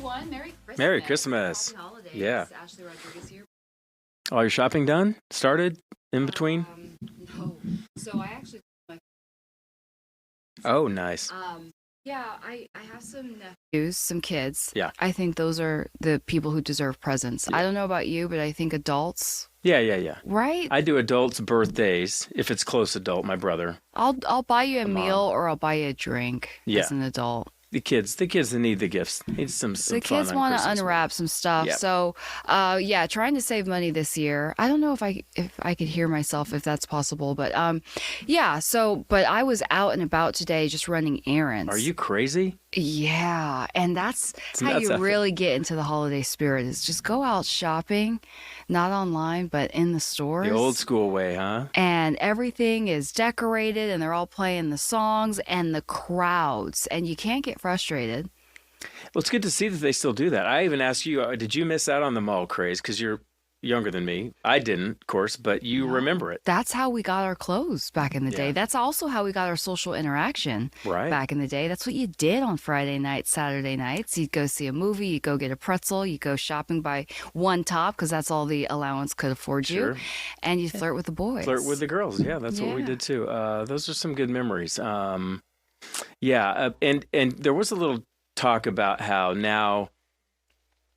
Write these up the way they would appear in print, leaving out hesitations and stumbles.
everyone. Merry Christmas. Merry Christmas. Happy holidays. Yeah. Ashlie Rodriguez here. All your shopping done? Started? In between? No. So I actually. Oh, nice. Yeah, I have some nephews, some kids. Yeah. I think those are the people who deserve presents. Yeah. I don't know about you, but I think adults. Yeah. Right? I do adults' birthdays, if it's close adult, my brother. I'll buy you a Mom. meal or I'll buy you a drink Yeah. as an adult. The kids that need the gifts. Need some The fun kids on want to Christmas unwrap some stuff. Yep. So, yeah, trying to save money this year. I don't know if I could hear myself if that's possible, but yeah. So, but I was out and about today just running errands. Are you crazy? Yeah, and that's how nuts you out there. really get into the holiday spirit. Is just go out shopping, not online, but in the stores. The old school way, huh? And everything is decorated, and they're all playing the songs and the crowds, and you can't get frustrated. Well, it's good to see that they still do that. I even asked you, did you miss out on the mall craze? Because you're younger than me. I didn't, of course, but you remember it. That's how we got our clothes back in the day. Yeah. That's also how we got our social interaction Right. back in the day. That's what you did on Friday nights, Saturday nights. You'd go see a movie, you'd go get a pretzel, you'd go shopping by one top because that's all the allowance could afford you. Sure. And you'd flirt with the boys. Flirt with the girls. Yeah, that's what we Yeah. did too. Those are some good memories. Yeah, and there was a little talk about how now,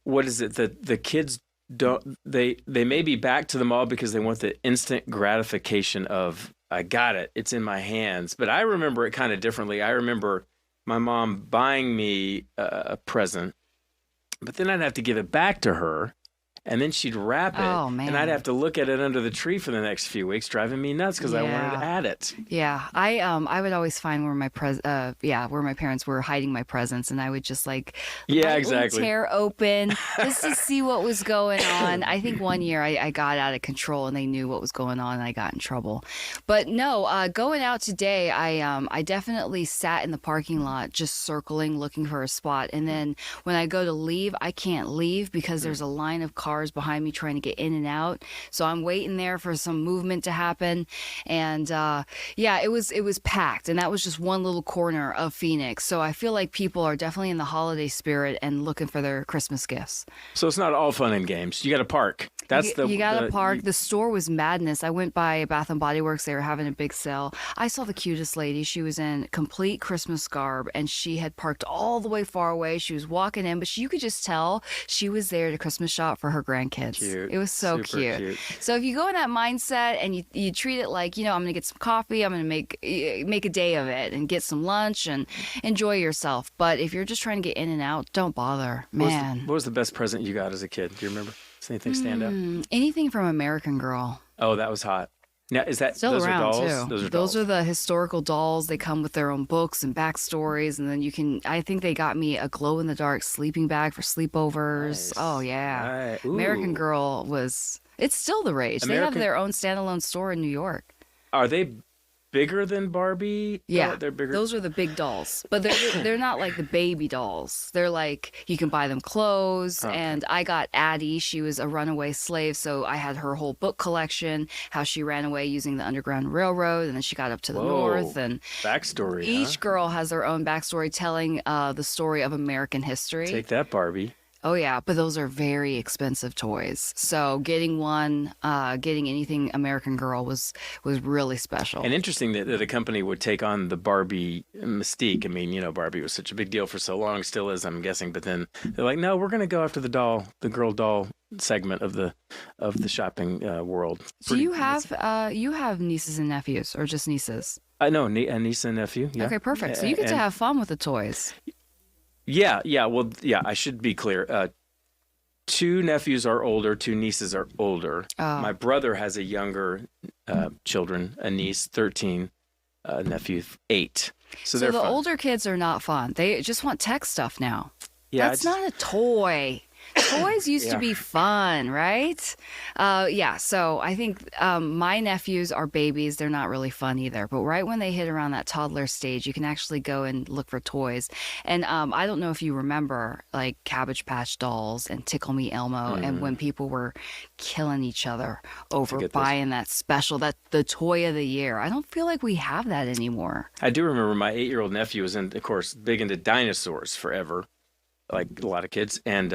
what is it that the kids don't they may be back to the mall because they want the instant gratification of I got it, it's in my hands. But I remember it kind of differently. I remember my mom buying me a present, but then I'd have to give it back to her. And then she'd wrap it, Oh, man. and I'd have to look at it under the tree for the next few weeks, driving me nuts because I wanted to Yeah. add it. Yeah, I would always find where my where my parents were hiding my presents, and I would just like Yeah, lightly exactly. tear open just to see what was going on. I think one year I got out of control, and they knew what was going on, and I got in trouble. But no, going out today, I definitely sat in the parking lot just circling, looking for a spot, and then when I go to leave, I can't leave because there's a line of cars behind me trying to get in and out. So I'm waiting there for some movement to happen. And yeah, it was packed. And that was just one little corner of Phoenix. So I feel like people are definitely in the holiday spirit and looking for their Christmas gifts. So it's not all fun and games. You got to park. That's You got to park. The store was madness. I went by Bath and Body Works. They were having a big sale. I saw the cutest lady. She was in complete Christmas garb, and she had parked all the way far away. She was walking in, but you could just tell she was there to Christmas shop for her grandkids. Cute. It was so Super cute. So if you go in that mindset and you treat it like, I'm going to get some coffee, I'm going to make a day of it and get some lunch and enjoy yourself. But if you're just trying to get in and out, don't bother, man. What was the best present you got as a kid? Do you remember? Does anything stand out? Anything from American Girl. Oh, that was hot. Now, is that Still those around are dolls? too. Those are Those dolls. are the historical dolls. They come with their own books and backstories, and then I think they got me a glow in the dark sleeping bag for sleepovers. Nice. Oh yeah, Right. Ooh. American Girl it's still the rage. They have their own standalone store in New York. Are they bigger than Barbie? Yeah, Oh, they're bigger. Those are the big dolls, but they're not like the baby dolls. They're like you can buy them clothes. Okay. And I got Addie. She was a runaway slave, so I had her whole book collection, how she ran away using the Underground Railroad, and then she got up to the Whoa. north. And Backstory. each huh? girl has their own backstory, telling the story of American history. Take that, Barbie. Oh yeah, but those are very expensive toys. So getting anything American Girl was really special. And interesting that a company would take on the Barbie mystique. I mean, Barbie was such a big deal for so long, still is, I'm guessing. But then they're like, no, we're going to go after the girl doll segment of the shopping world. So you have nieces and nephews, or just nieces? I know, a niece and nephew. Yeah. Okay, perfect. So you get to have fun with the toys. Yeah. Well, yeah. I should be clear. 2 nephews are older. 2 nieces are older. Oh. My brother has a younger children, a niece, 13, nephew, 8. So they're the fun. older kids are not fun. They just want tech stuff now. Yeah, That's not a toy. Toys used to be fun, right? Yeah, so I think my nephews are babies. They're not really fun either. But right when they hit around that toddler stage, you can actually go and look for toys. And I don't know if you remember like Cabbage Patch Dolls and Tickle Me Elmo, and when people were killing each other over buying that special, the toy of the year. I don't feel like we have that anymore. I do remember my 8-year-old nephew was, of course, big into dinosaurs forever. like a lot of kids. And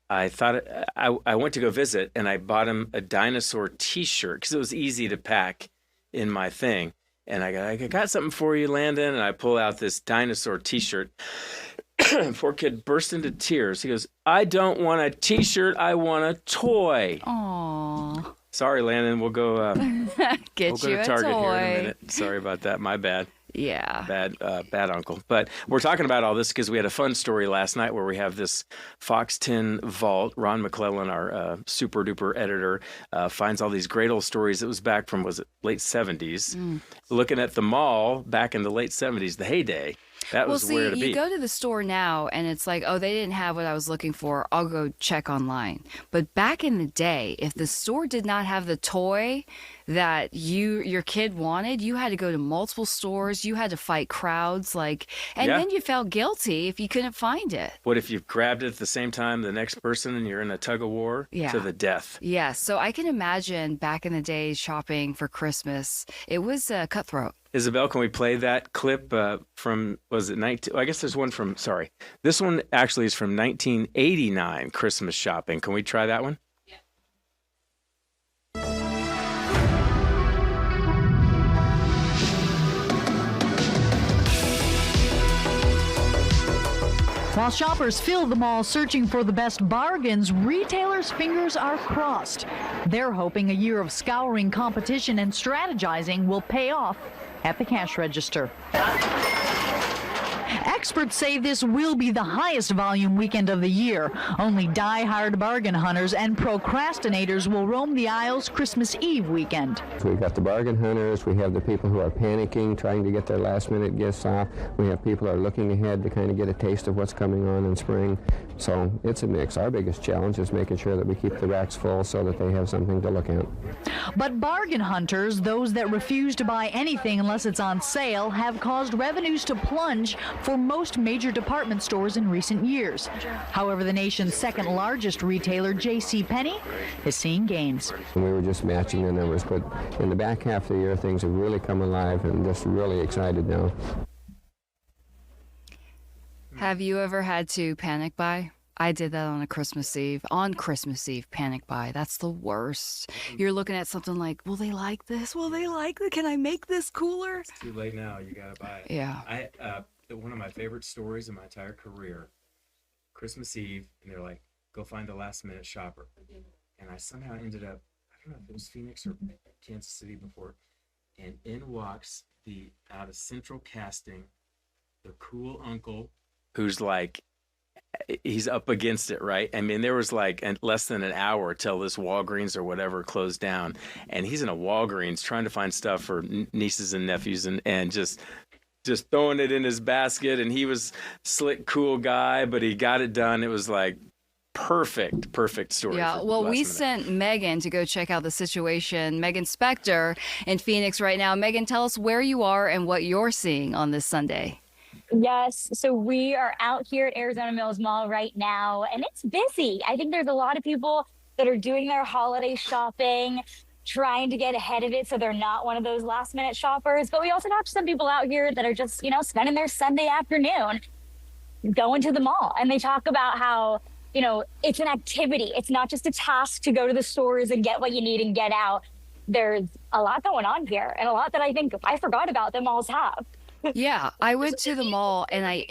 I thought I went to go visit, and I bought him a dinosaur T-shirt because it was easy to pack in my thing. And I got something for you, Landon. And I pull out this dinosaur T-shirt. Poor kid burst into tears. He goes, "I don't want a T-shirt. I want a toy." Aww. Sorry, Landon. We'll go. Get We'll go you to a Target toy. here in a minute. Sorry about that. My bad. Yeah. Bad uncle. But we're talking about all this because we had a fun story last night where we have this Fox 10 vault. Ron McClellan, our super duper editor, finds all these great old stories. It was back from, was it late 70s? Looking at the mall back in the late 70s, the heyday. That was where to be. You go to the store now and it's like, oh, they didn't have what I was looking for. I'll go check online. But back in the day, if the store did not have the toy that your kid wanted, you had to go to multiple stores. You had to fight crowds, and then you felt guilty if you couldn't find it. What if you grabbed it at the same time the next person and you're in a tug of war to the death? Yeah. So I can imagine back in the days shopping for Christmas. It was cutthroat. Isabel, can we play that clip from, was it 19? I guess there's one from, sorry. This one actually is from 1989, Christmas shopping. Can we try that one? While shoppers fill the mall searching for the best bargains, retailers' fingers are crossed. They're hoping a year of scouring competition and strategizing will pay off at the cash register. Experts say this will be the highest volume weekend of the year. Only die-hard bargain hunters and procrastinators will roam the aisles Christmas Eve weekend. We've got the bargain hunters, we have the people who are panicking, trying to get their last-minute gifts off. We have people who are looking ahead to kind of get a taste of what's coming on in spring. So it's a mix. Our biggest challenge is making sure that we keep the racks full so that they have something to look at. But bargain hunters, those that refuse to buy anything unless it's on sale, have caused revenues to plunge for most major department stores in recent years. However, the nation's second largest retailer, JCPenney, is seeing gains. We were just matching the numbers, but in the back half of the year, things have really come alive and just really excited now. Have you ever had to panic buy? I did that on Christmas Eve. On Christmas Eve, panic buy. That's the worst. You're looking at something like, will they like this? Will they like it? Can I make this cooler? It's too late now. You got to buy it. Yeah. One of my favorite stories in my entire career, Christmas Eve, and they're like, go find the last minute shopper. And I somehow ended up, I don't know if it was Phoenix or Kansas City before, and in walks out of central casting, the cool uncle who's like, he's up against it, right? I mean, there was like less than an hour till this Walgreens or whatever closed down, and he's in a Walgreens trying to find stuff for nieces and nephews, and just throwing it in his basket. And he was slick, cool guy, but he got it done. It was like perfect story. Yeah, well, we sent Megan to go check out the situation. Megan Spector in Phoenix right now. Megan, tell us where you are and what you're seeing on this Sunday. Yes, so we are out here at Arizona Mills Mall right now, and it's busy. I think there's a lot of people that are doing their holiday shopping, trying to get ahead of it so they're not one of those last minute shoppers. But we also have some people out here that are just, spending their Sunday afternoon going to the mall. And they talk about how, it's an activity. It's not just a task to go to the stores and get what you need and get out. There's a lot going on here, and a lot that I think I forgot about that malls have. Yeah, I went to the mall and I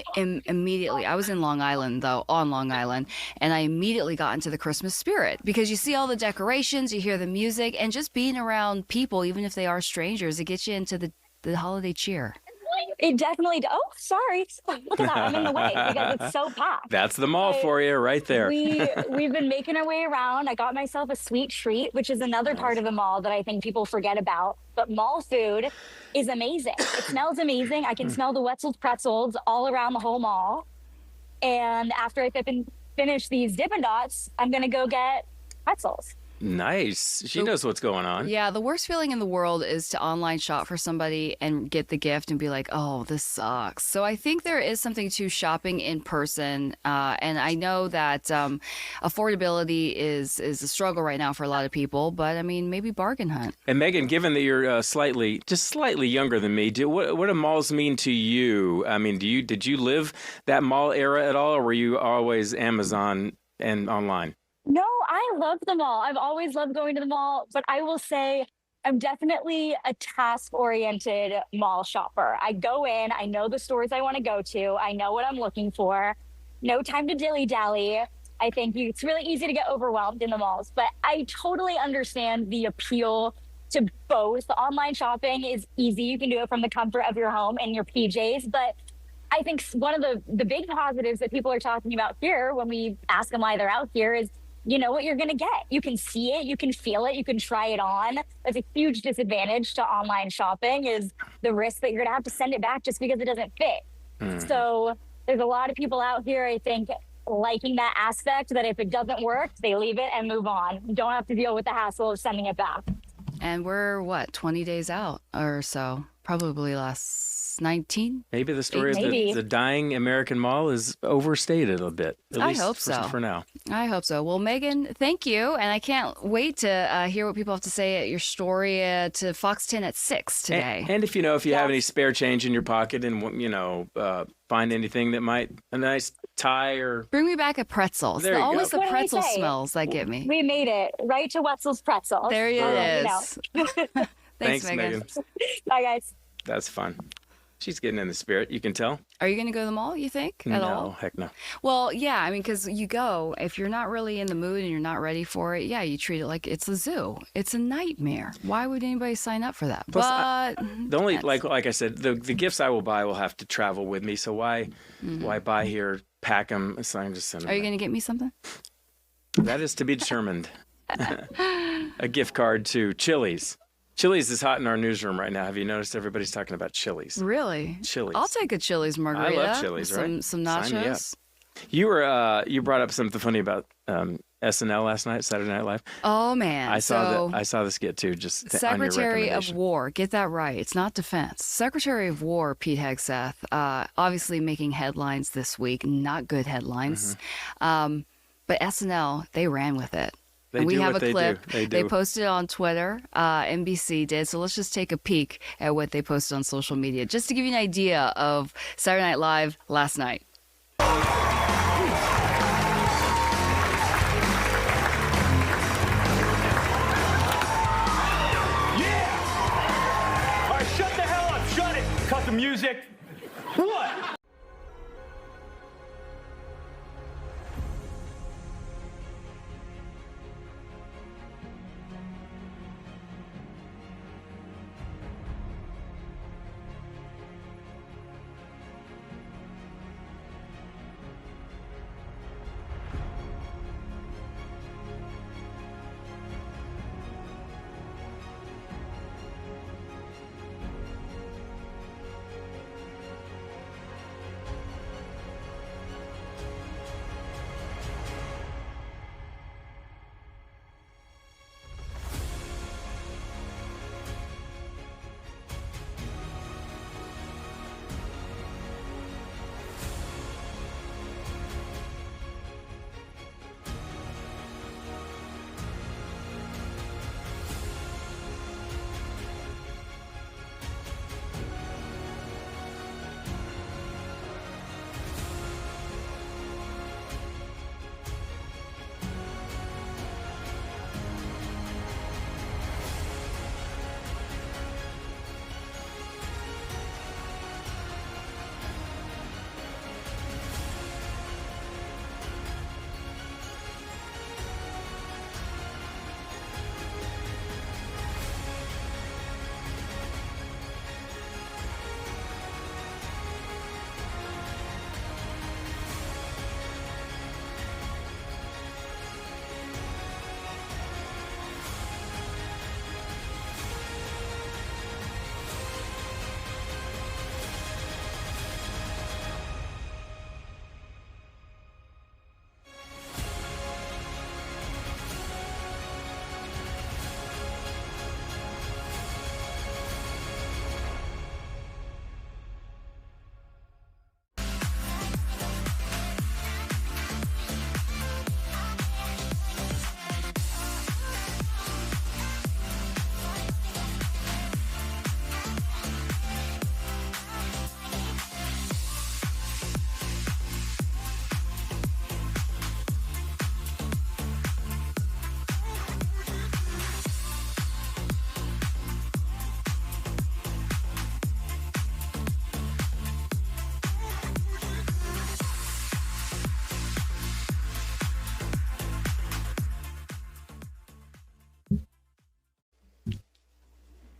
was in Long Island, on Long Island, and I immediately got into the Christmas spirit because you see all the decorations, you hear the music, and just being around people, even if they are strangers, it gets you into the holiday cheer. It definitely does. Oh, sorry. Look at that. I'm in the way because it's so packed. That's the mall for you right there. We've been making our way around. I got myself a sweet treat, which is another part of the mall that I think people forget about. But mall food is amazing. It smells amazing. I can smell the Wetzel's pretzels all around the whole mall. And after I finish these Dippin' Dots, I'm going to go get pretzels. Nice. She knows what's going on. Yeah, the worst feeling in the world is to online shop for somebody and get the gift and be like, oh, this sucks. So I think there is something to shopping in person. And I know that affordability is a struggle right now for a lot of people. But I mean, maybe bargain hunt. And Megan, given that you're slightly younger than me, what do malls mean to you? I mean, did you live that mall era at all, or were you always Amazon and online? No, I love the mall. I've always loved going to the mall, but I will say I'm definitely a task-oriented mall shopper. I go in, I know the stores I want to go to, I know what I'm looking for. No time to dilly-dally. I think it's really easy to get overwhelmed in the malls, but I totally understand the appeal to both. Online shopping is easy. You can do it from the comfort of your home and your PJs, but I think one of the big positives that people are talking about here when we ask them why they're out here is you know what you're going to get. You can see it, you can feel it, you can try it on. That's a huge disadvantage to online shopping is the risk that you're going to have to send it back just because it doesn't fit. So there's a lot of people out here, I think, liking that aspect that if it doesn't work, they leave it and move on. You don't have to deal with the hassle of sending it back. And we're, 20 days out or so? Probably last 19? Maybe the story of the dying American mall is overstated a bit. At least I hope so. For now. I hope so. Well, Megan, thank you. And I can't wait to hear what people have to say at your story to Fox 10 at 6 today. And if you have any spare change in your pocket and, find anything that might, a nice tie or... Bring me back a pretzel. It's always the pretzel smells that get me. We made it right to Wetzel's Pretzels. There it is. Thanks, Megan. Bye, guys. That's fun. She's getting in the spirit. You can tell. Are you going to go to the mall, you think, at all? No, heck no. Well, yeah, I mean, because you go, if you're not really in the mood and you're not ready for it, yeah, you treat it like it's a zoo. It's a nightmare. Why would anybody sign up for that? Plus, the only, like I said, the gifts I will buy will have to travel with me. So why buy here, pack them, so I can just send them. Are you going to get me something? That is to be determined. A gift card to Chili's. Chili's is hot in our newsroom right now. Have you noticed everybody's talking about Chili's? Really? Chili's. I'll take a Chili's margarita. I love Chili's, right? Some nachos. You brought up something funny about SNL last night, Saturday Night Live. Oh man, I saw the skit too. Just Secretary on your of War, get that right. It's not defense. Secretary of War Pete Hegseth, obviously making headlines this week. Not good headlines, but SNL they ran with it. And we have a clip. They posted it on Twitter. NBC did. So let's just take a peek at what they posted on social media, just to give you an idea of Saturday Night Live last night. Yeah! All right, shut the hell up. Shut it. Cut the music. What?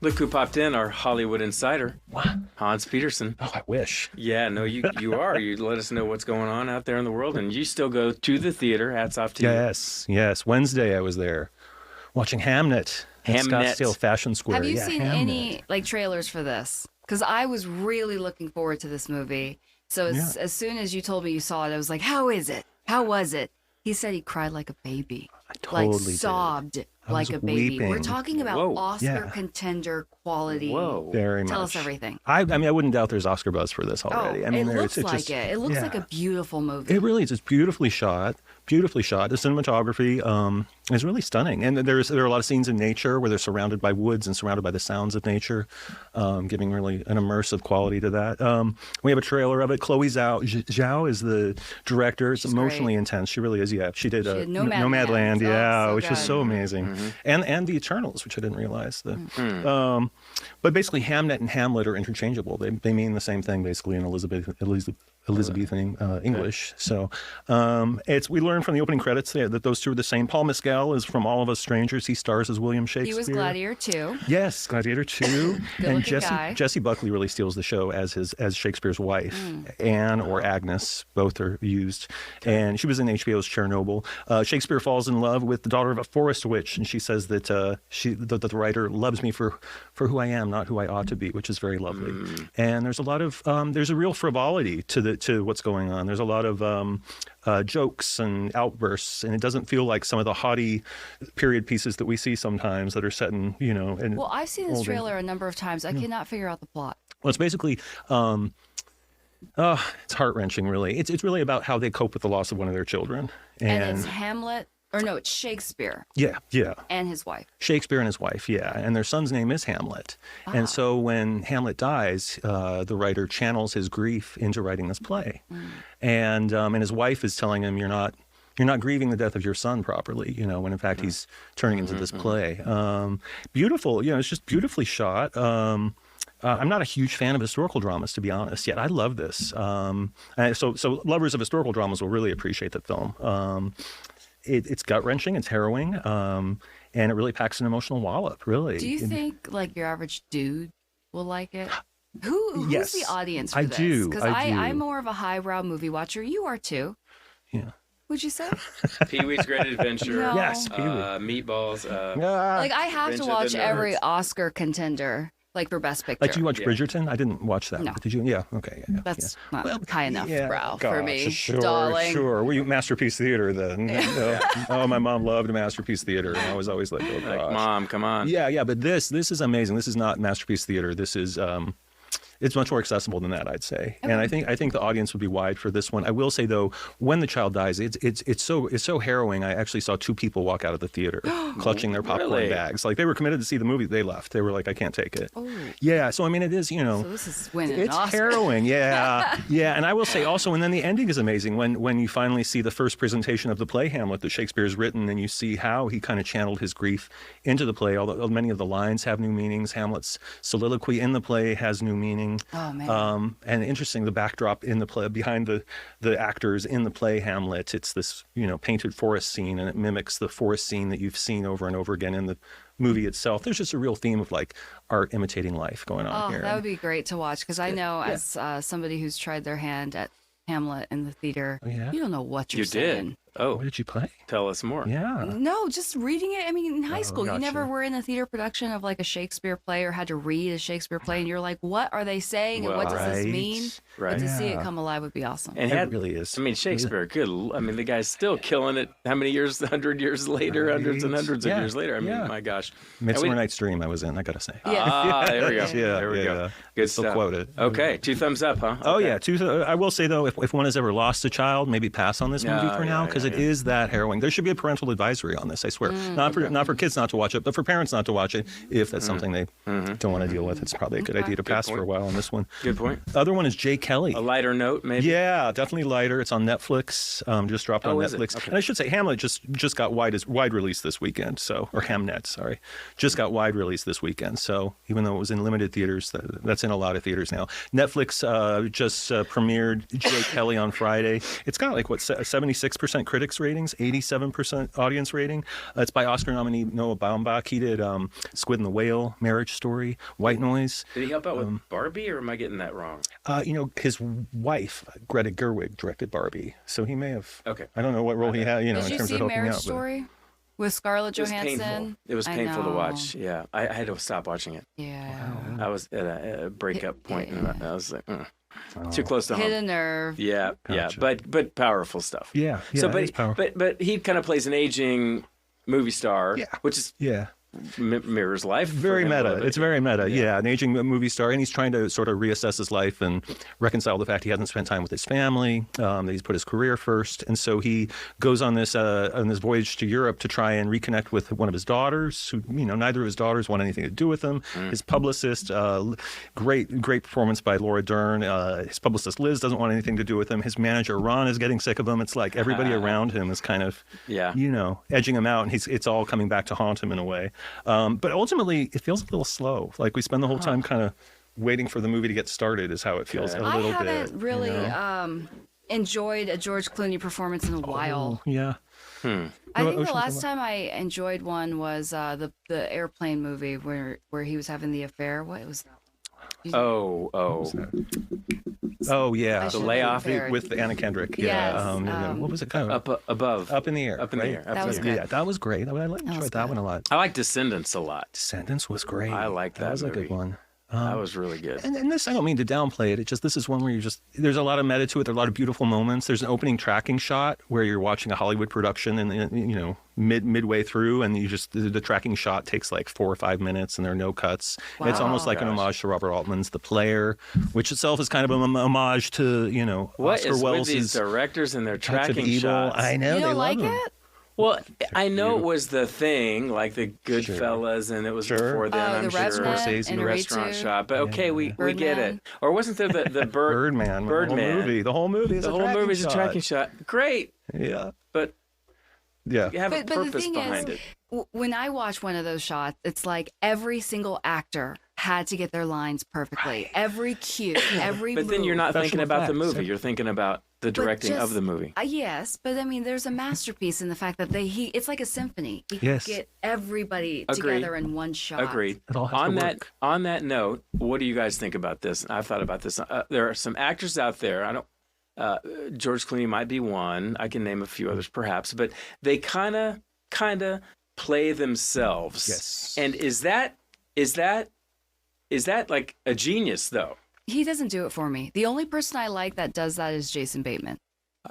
Look who popped in, our Hollywood insider. What? Hans Peterson. Oh, I wish. Yeah, no, you are. You let us know what's going on out there in the world, and you still go to the theater. Hats off to you. Yes. Wednesday I was there watching Hamnet at Scottsdale Fashion Square. Have you seen Hamnet. any trailers for this? Because I was really looking forward to this movie. So as soon as you told me you saw it, I was like, how is it? How was it? He said he cried like a baby. I totally like sobbed like a baby. weeping. We're talking about Whoa. Oscar contender quality. Whoa. Very much. Tell us everything. I mean, I wouldn't doubt there's Oscar buzz for this already. Oh, I mean, it looks like just, it. It looks like a beautiful movie. It really is. It's beautifully shot. Beautifully shot. The cinematography is really stunning. And there are a lot of scenes in nature where they're surrounded by woods and surrounded by the sounds of nature, giving really an immersive quality to that. We have a trailer of it. Chloe Zhao is the director. It's emotionally intense. She really is. Yeah, she did Nomadland. Yeah, so which was good. so amazing. And the Eternals, which I didn't realize. But basically, Hamnet and Hamlet are interchangeable. They mean the same thing basically in Elizabethan English. So we learned from the opening credits that those two are the same. Paul Mescal is from All of Us Strangers. He stars as William Shakespeare. He was Gladiator 2. Yes, Gladiator 2. And guy. Jessie Buckley really steals the show as Shakespeare's wife. Anne or Agnes, both are used. And she was in HBO's Chernobyl. Shakespeare falls in love with the daughter of a forest witch, and she says that the writer loves me for who I am, not who I ought to be, which is very lovely. And there's a lot of there's a real frivolity to what's going on. There's a lot of jokes and outbursts, and it doesn't feel like some of the haughty period pieces that we see sometimes that are set in, Well, I've seen this trailer a number of times. I cannot figure out the plot. Well, it's basically, it's heart-wrenching, really. It's really about how they cope with the loss of one of their children. And it's Hamlet, or no, it's Shakespeare. Yeah. And his wife. Shakespeare and his wife, yeah. And their son's name is Hamlet. And so when Hamlet dies, the writer channels his grief into writing this play. And his wife is telling him, you're not grieving the death of your son properly, when in fact he's turning into this play. Beautiful, it's just beautifully shot. I'm not a huge fan of historical dramas, to be honest, yet I love this. So lovers of historical dramas will really appreciate the film. It's gut-wrenching, it's harrowing, and it really packs an emotional wallop, really. Do you think, your average dude will like it? Who's Yes, the audience for I this? do, Because I do. I'm more of a highbrow movie watcher. You are too. Yeah. Would you say? Pee-wee's Great Adventure. No. Yes, Pee-wee. Meatballs. I have to Revenge of watch the every Nerds. Oscar contender, for Best Picture. Like, do you watch Bridgerton? I didn't watch that. No. Did you? Yeah, okay. Yeah, That's not high enough brow for me, gosh, sure, darling. Sure. Were you Masterpiece Theater then? Oh, my mom loved Masterpiece Theater, and I was always like, oh, gosh. Like, Mom, come on. Yeah, but this is amazing. This is not Masterpiece Theater. This is it's much more accessible than that, I'd say. And I think the audience would be wide for this one. I will say though, when the child dies, it's so harrowing. I actually saw two people walk out of the theater clutching their popcorn Really? bags. Like, they were committed to see the movie. They left. They were like, I can't take it. Oh. Yeah. So I mean, it is, So this is winning an it's Oscar. harrowing. Yeah. Yeah. And I will say also, and then the ending is amazing when you finally see the first presentation of the play Hamlet that Shakespeare's written, and you see how he kind of channeled his grief into the play. Although many of the lines have new meanings. Hamlet's soliloquy in the play has new meaning. Oh, man. And interesting, the backdrop in the play, behind the actors in the play Hamlet, it's this, painted forest scene, and it mimics the forest scene that you've seen over and over again in the movie itself. There's just a real theme of art imitating life going on here. That would be great to watch, because I know as somebody who's tried their hand at Hamlet in the theater, you don't know what you're saying. Did. Oh, What did you play? tell us more. Yeah. No, just reading it. I mean, in high school, you gotcha. never were in a theater production of a Shakespeare play or had to read a Shakespeare play, and you're like, what are they saying, and what does this mean? Right. But to see it come alive would be awesome. And It really is. I mean, Shakespeare, the guy's still killing it. How many years, 100 years later, hundreds and hundreds of years later? I mean, my gosh. Midsummer Night's Dream I was in, I got to say. There we go. Yeah, There we go. yeah. Good Still stuff. quote it. Okay, 2 thumbs up, huh? Oh, Okay. yeah. I will say, though, if one has ever lost a child, maybe pass on this movie for now, because it is that harrowing. There should be a parental advisory on this, I swear. Not for kids not to watch it, but for parents not to watch it if that's something they don't want to deal with. It's probably a good idea to pass for a while on this one. Good point. The other one is Jay Kelly. A lighter note, maybe? Yeah, definitely lighter. It's on Netflix. Just dropped on is it? Netflix. Okay. And I should say, Hamlet just got wide release this weekend. So, or Hamnet, sorry, just got wide release this weekend. So even though it was in limited theaters, that's in a lot of theaters now. Netflix just premiered Jay Kelly on Friday. It's got 76% critics ratings, 87% audience rating. It's by Oscar nominee Noah Baumbach. He did Squid and the Whale, Marriage Story, White Noise. Did he help out with Barbie, or am I getting that wrong? His wife, Greta Gerwig, directed Barbie, so he may have. Okay. I don't know what role he had, in Did you terms see of helping Marriage out. Story with Scarlett It was Johansson? painful. It was painful to watch. Yeah, I had to stop watching it. Yeah. I was at a breakup point, and I was like, too close to Hit home. a nerve. Yeah, Gotcha. yeah, but powerful stuff. Yeah, So, it is powerful. but he kind of plays an aging movie star, which is mirrors life. Very for him a meta. little bit. It's very meta. Yeah, an aging movie star, and he's trying to sort of reassess his life and reconcile the fact he hasn't spent time with his family, that he's put his career first, and so he goes on this voyage to Europe to try and reconnect with one of his daughters, who neither of his daughters want anything to do with him. His publicist, great performance by Laura Dern. His publicist Liz doesn't want anything to do with him. His manager Ron is getting sick of him. It's like everybody around him is kind of edging him out, and it's all coming back to haunt him in a way. But ultimately, it feels a little slow. Like we spend the whole time kind of waiting for the movie to get started is how it feels a little bit. I haven't really enjoyed a George Clooney performance in a while. Yeah. I think the last time I enjoyed one was the airplane movie where he was having the affair. What was that? Oh yeah, The Layoff with Anna Kendrick. Yes, Yeah. What was it called? Up in the air. Up in the air. That was good. Yeah, that was great. I enjoyed that one a lot. I like Descendants a lot. Descendants was great. I like that That was movie. a good one. That was really good. And this, I don't mean to downplay it. This is one where there's a lot of meta to it. There's a lot of beautiful moments. There's an opening tracking shot where you're watching a Hollywood production and, midway through, and the tracking shot takes like 4 or 5 minutes and there are no cuts. Wow. It's almost like an homage to Robert Altman's The Player, which itself is kind of an homage to, What Oscar is with Welles' these directors and their Touch of tracking Evil. shots? I know, You they don't love like them. it? Well, I know it was the thing, like the Goodfellas, and it was before then, I'm the sure. Revenant, Scorsese, The restaurant Inarritu. shot. But okay, we get Birdman. it. Or wasn't there the Birdman. Birdman. The whole movie is The a whole tracking movie's shot. a tracking shot. Great, Yeah. but Yeah. you have a But the purpose thing behind is, it. when I watch one of those shots, it's like every single actor had to get their lines perfectly. Every cue, every But then you're move. not Special thinking about the effects. movie. You're thinking about the directing of the movie. Yes, but I mean, there's a masterpiece in the fact that it's like a symphony. He Yes. can get everybody Agreed. together in one shot. Agreed. It all has to work. On that note, what do you guys think about this? I've thought about this. There are some actors out there. George Clooney might be one. I can name a few others, perhaps, but they kind of play themselves. Yes. And is that like a genius though? He doesn't do it for me. The only person I like that does that is Jason Bateman.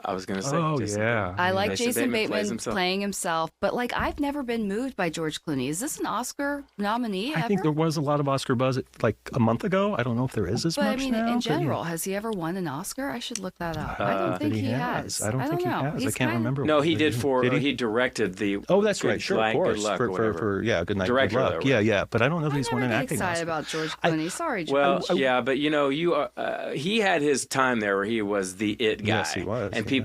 I was going to say. Oh, Jason yeah. Bateman. I like Jason Jason Bateman plays Bateman himself. playing himself, but like I've never been moved by George Clooney. Is this an Oscar nominee I ever? think there was a lot of Oscar buzz like a month ago. I don't know if there is as But much I mean, now. in but yeah. general, has he ever won an Oscar? I should look that up. I don't That think he has. I don't think he know. has. I He's can't kinda- remember. No, he did he? he directed the. Oh, that's Good right. Sure, Night, of course. Good Luck, or whatever. For Good Night, Director, Good Luck. though, right? Yeah. But I don't know if he's I won an never get acting excited Oscar. about George Clooney. Sorry, George. Well, yeah, but he had his time there where he was the it guy. Yes, he was, And yeah.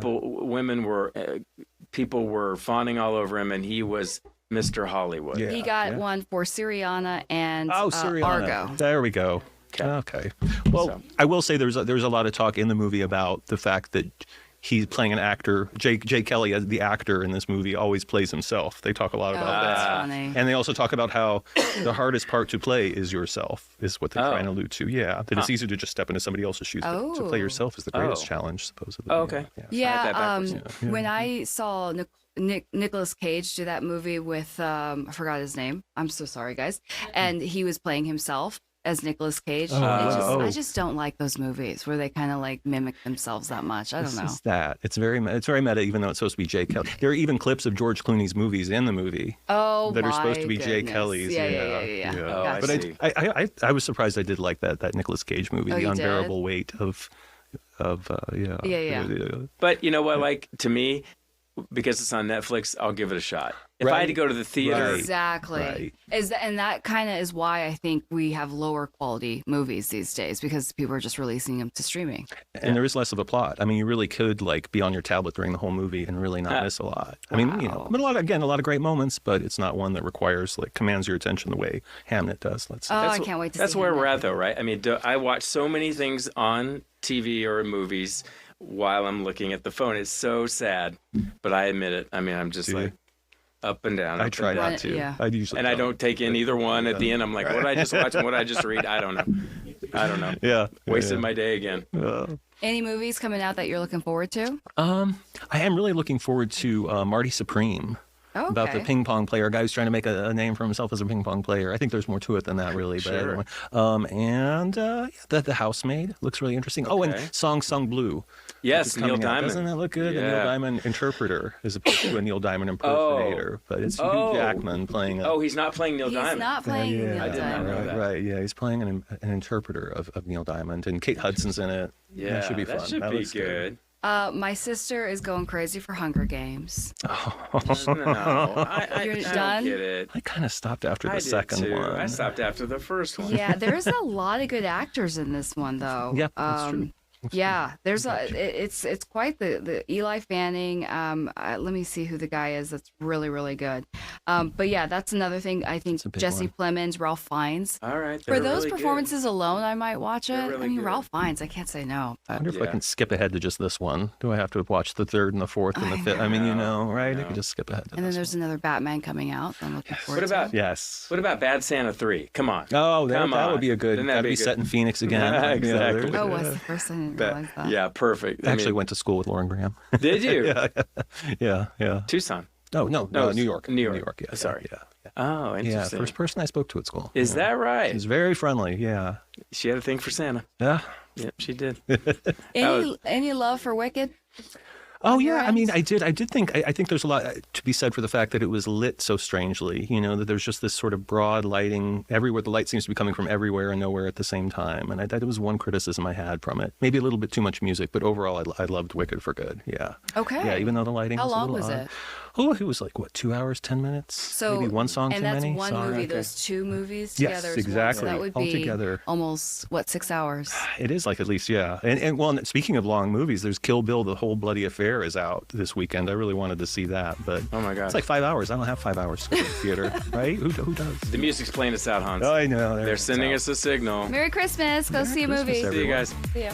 people were fawning all over him, and he was Mr. Hollywood. Yeah. He got one for Syriana and Syriana. Argo. There we go. Okay. Well, So- I will say there's a lot of talk in the movie about the fact that he's playing an actor. Jay Kelly, as the actor in this movie, always plays himself. They talk a lot about That's that. funny. And they also talk about how the hardest part to play is yourself, is what they're trying to allude to. Yeah, that it's easier to just step into somebody else's shoes, but to play yourself is the greatest challenge, supposedly. Oh, okay. Yeah. I had that Yeah, backwards. when I saw Nicolas Cage do that movie with I forgot his name. I'm so sorry, guys. And he was playing himself as Nicolas Cage. I just don't like those movies where they kind of like mimic themselves that much. I don't know. It's that. It's very meta, even though it's supposed to be Jay Kelly. There are even clips of George Clooney's movies in the movie Oh, that are supposed my to be Jay goodness. Kelly's. Yeah. Oh, I Gotcha. see. But I was surprised I did like that Nicolas Cage movie, Oh, The you did? Unbearable Weight of Yeah. But you know what? Like, to me, because it's on Netflix, I'll give it a shot. If I had to go to the theater, Exactly. Right. And that kind of is why I think we have lower quality movies these days, because people are just releasing them to streaming. And there is less of a plot. I mean, you really could like be on your tablet during the whole movie and really not miss a lot. I mean, but a lot of great moments, but it's not one that requires commands your attention the way Hamnet does. Let's say. Oh, I can't wait to see that's where Hamnet. we're at, though, right? I mean, I watch so many things on TV or in movies while I'm looking at the phone. It's so sad, but I admit it. I mean, I'm just like up and down. I try not down. to. Yeah. I usually And I don't take in either one. At the end, I'm like, what did I just watch and what did I just read? I don't know. Yeah. Wasted my day again. Any movies coming out that you're looking forward to? I am really looking forward to Marty Supreme. Oh, okay. About the ping pong player, a guy who's trying to make a name for himself as a ping pong player. I think there's more to it than that, really. But Sure. the Housemaid looks really interesting. Oh, and Song Sung Blue. Yes, Neil Diamond. Doesn't that look good? Yeah. A Neil Diamond interpreter as opposed to a Neil Diamond impersonator. But it's Hugh Jackman playing. He's not playing Neil Diamond. He's not playing Neil I did not Diamond. know that. Right, yeah, he's playing an interpreter of Neil Diamond, and Kate Hudson's in it. Yeah, that should be fun. That should be looks good. My sister is going crazy for Hunger Games. No, I You're don't done? get it. I kind of stopped after the I did second too. one. I stopped after the first one. Yeah, there's a lot of good actors in this one, though. Yep, that's true. Yeah, there's it's quite the Eli Fanning. Let me see who the guy is. That's really good. But yeah, that's another thing. I think big Jesse one. Plemons, Ralph Fiennes. All right. For they're those really good. performances alone, I might watch it. They're really I mean, good. Ralph Fiennes, I can't say no. I wonder if I Yeah. can skip ahead to just this one. Do I have to watch the third and the fourth and the fifth? I mean, right? I could just skip ahead to And then this there's another Batman coming out. I'm looking forward What about to. Yes. What about Bad Santa 3? Come on. Oh, Come that on. would be a good. Wouldn't that That'd be be good? set in Phoenix again. Exactly. Oh, what's the first? I didn't realize that. Yeah, perfect. I actually went to school with Lauren Graham. Did you? yeah. Tucson. No, it's New York. New York. Yeah. Sorry. Yeah. Oh, Yeah. interesting. First person I spoke to at school. Is that right? She's very friendly. Yeah. She had a thing for Santa. Yeah. Yep, she did. Any love for Wicked? Oh your yeah, I mean, end? I did think I think there's a lot to be said for the fact that it was lit so strangely. That there's just this sort of broad lighting everywhere. The light seems to be coming from everywhere and nowhere at the same time. And that was one criticism I had from it. Maybe a little bit too much music, but overall, I loved Wicked for good. Yeah. Okay. Yeah, even though the lighting. How was a long little was odd. it? Oh, it was like 2 hours, 10 minutes. So maybe one song and too that's many. one Sorry. movie. Okay. Those two movies Yes, together. Is exactly. One, so that would All be together. almost 6 hours. It is like at least, yeah. And speaking of long movies, there's Kill Bill, The Whole Bloody Affair is out this weekend. I really wanted to see that, but Oh my God. it's like 5 hours. I don't have 5 hours to go to the theater, right? Who does? The music's playing us out, Hans. Oh, I know. They're sending us a signal. Merry Christmas. Go see a Christmas, movie. See you everyone. guys. See ya.